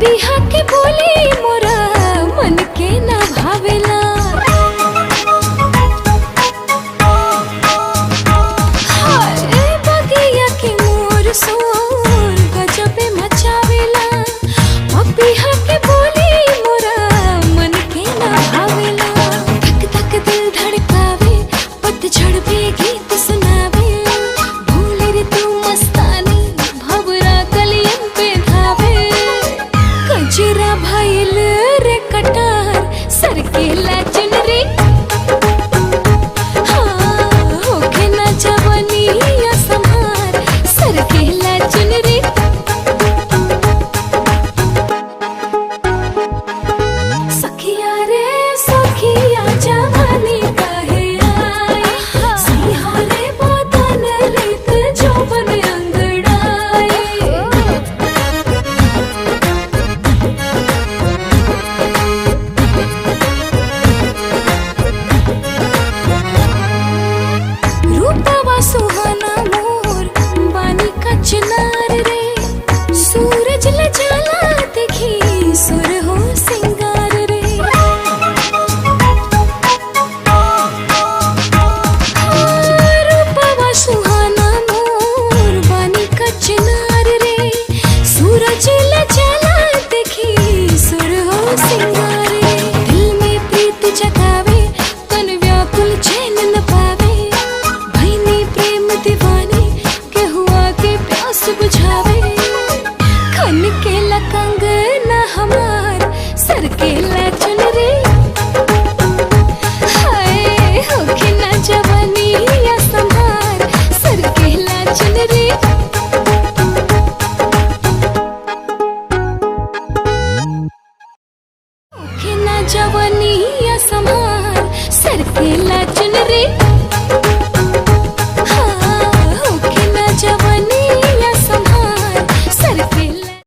बिहा के बोली मोरा मन के ना भावेला। हाय बगिया के मोर सोर गजबे मचावेला। बिहा के बोली मोरा मन के ना भावेला। धक धक दिल धड़कावे पतझड़ पे गीत सुनावे। भूले रे तू मस्तानी भवरा कलियन पे धावे। कजरा भइल रे कटार सर के लाचन रे। हाँ होके ना जवानी या संहार सर के लाचन रे। सखिया रे सखिया जवानी काहे आई। सिंहा रे बदन लेत जौवन अंगड़ाई। रूपवा सुहाना मोर बानी का चिनार रे। सूरज ल जाला देखी सुर हो सिंगार रे। रूपवा सुहाना मोर बानी का चिनार रे। सूरज ल जाला देखी सुर हो सिंगार रे। दिल में प्रीत जगावे तन व्याकुल चैन न पावे। भईनी प्रेम दीवानी के हुआ के प्यास बुझावे। खन के लकंग न हमार सर के लाचन रे। हाय होके ना जवानी या संभार सर के लाचन रे। होके ना जवानी